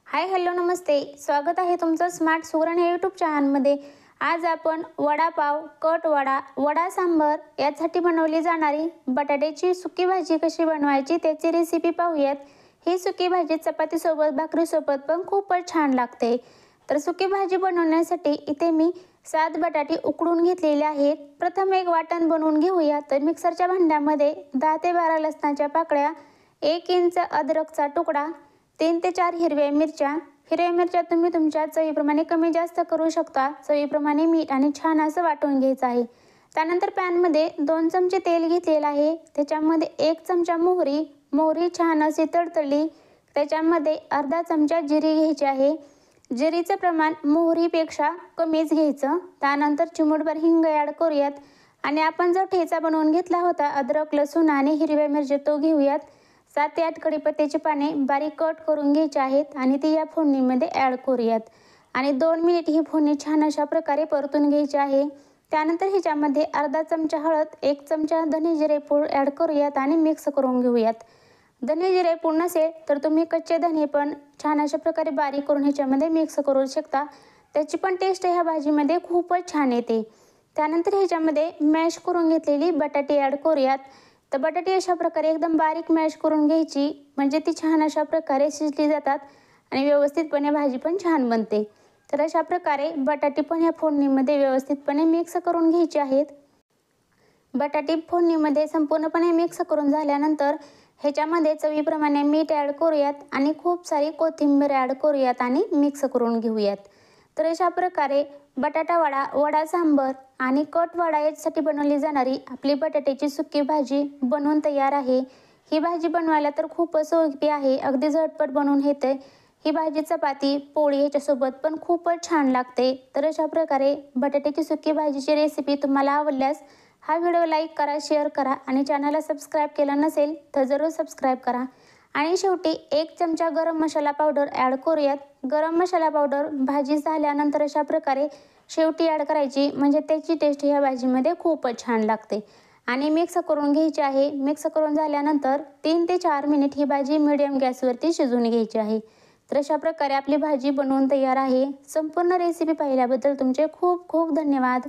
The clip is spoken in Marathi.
हाय हॅलो नमस्ते, स्वागत आहे तुमचं स्मार्ट सुगरण या यूट्यूब चॅनलमध्ये। आज आपण वडापाव, कट वडा, वडा सांबर यासाठी बनवली जाणारी बटाट्याची सुकी भाजी कशी बनवायची त्याची रेसिपी पाहूयात। ही सुकी भाजी चपातीसोबत भाकरीसोबत पण खूपच छान लागते। तर सुकी भाजी बनवण्यासाठी इथे मी 7 बटाटे उकडून घेतलेले आहेत। प्रथम एक वाटण बनवून घेऊया। तर मिक्सरच्या भांड्यामध्ये 10 ते 12 लसणाच्या पाकळ्या, 1 इंच अद्रकचा तुकडा, 3 ते 4 हिरव्या मिरच्या। हिरव्या मिरच्या तुम्ही तुमच्या चवीप्रमाणे कमी जास्त करू शकता। चवीप्रमाणे मीठ आणि छान असं वाटून घ्यायचं आहे। त्यानंतर पॅनमध्ये 2 चमचे तेल घेतलेलं आहे। त्याच्यामध्ये 1 चमचा मोहरी छान अशी तडतडली, त्याच्यामध्ये अर्धा चमचा जिरे घ्यायचे आहे। जिरीचं प्रमाण मोहरीपेक्षा कमीच घ्यायचं। त्यानंतर चिमूटभर हिंग ॲड करूयात आणि आपण जो ठेचा बनवून घेतला होता अद्रक, लसूण आणि हिरव्या मिरच्या तो घेऊयात। 7 ते 8 कढीपत्त्याची पाने बारीक कट करून घ्यायची आहेत आणि ती या फोडणीमध्ये ॲड करूयात आणि 2 मिनिट ही फोडणी छान अशा प्रकारे परतून घ्यायची आहे। त्यानंतर ह्याच्यामध्ये अर्धा चमचा हळद, 1 चमचा धने जिरे पूड ॲड करूयात आणि मिक्स करून घेऊयात। धने जिरे पूड नसेल तर तुम्ही कच्चे धने पण छान अशा प्रकारे बारीक करून ह्याच्यामध्ये मिक्स करू शकता। त्याची पण टेस्ट ह्या भाजीमध्ये खूपच छान येते। त्यानंतर ह्याच्यामध्ये मॅश करून घेतलेली बटाटे ॲड करूयात। तर बटाटे अशा प्रकारे एकदम बारीक मॅश करून घ्यायची, म्हणजे ती छान अशा प्रकारे शिजली जातात आणि व्यवस्थितपणे भाजी पण छान बनते। तर अशा प्रकारे बटाटे पण ह्या फोडणीमध्ये व्यवस्थितपणे मिक्स करून घ्यायचे आहेत। बटाटे फोडणीमध्ये संपूर्णपणे मिक्स करून झाल्यानंतर ह्याच्यामध्ये चवीप्रमाणे मीठ ॲड करूयात आणि खूप सारी कोथिंबीर ॲड करूयात आणि मिक्स करून घेऊयात। तर अशा प्रकारे बटाटा वडा, वडा सांबर आणि कट वडा यासाठी बनवली जाणारी आपली बटाट्याची सुकी भाजी बनवून तयार आहे। ही भाजी बनवायला तर खूपच सोपी आहे, अगदी झटपट बनवून येते। ही भाजी चपाती, पोळी याच्यासोबत पण खूपच छान लागते। तर अशा प्रकारे बटाट्याची सुकी भाजीची रेसिपी तुम्हाला आवडल्यास हा व्हिडिओ लाईक करा, शेअर करा आणि चॅनलला सबस्क्राईब केलं नसेल तर जरूर सबस्क्राईब करा। आणि शेवटी 1 चमचा गरम मसाला पावडर ॲड करूयात। गरम मसाला पावडर भाजी झाल्यानंतर अशा प्रकारे शेवटी ॲड करायची, म्हणजे त्याची टेस्ट ह्या भाजीमध्ये खूपच छान लागते। आणि मिक्स करून घ्यायची आहे। मिक्स करून झाल्यानंतर 3 ते 4 मिनिट ही भाजी मीडियम गॅसवरती शिजवून घ्यायची आहे। तर अशा प्रकारे आपली भाजी बनवून तयार आहे। संपूर्ण रेसिपी पाहिल्याबद्दल तुमचे खूप खूप धन्यवाद।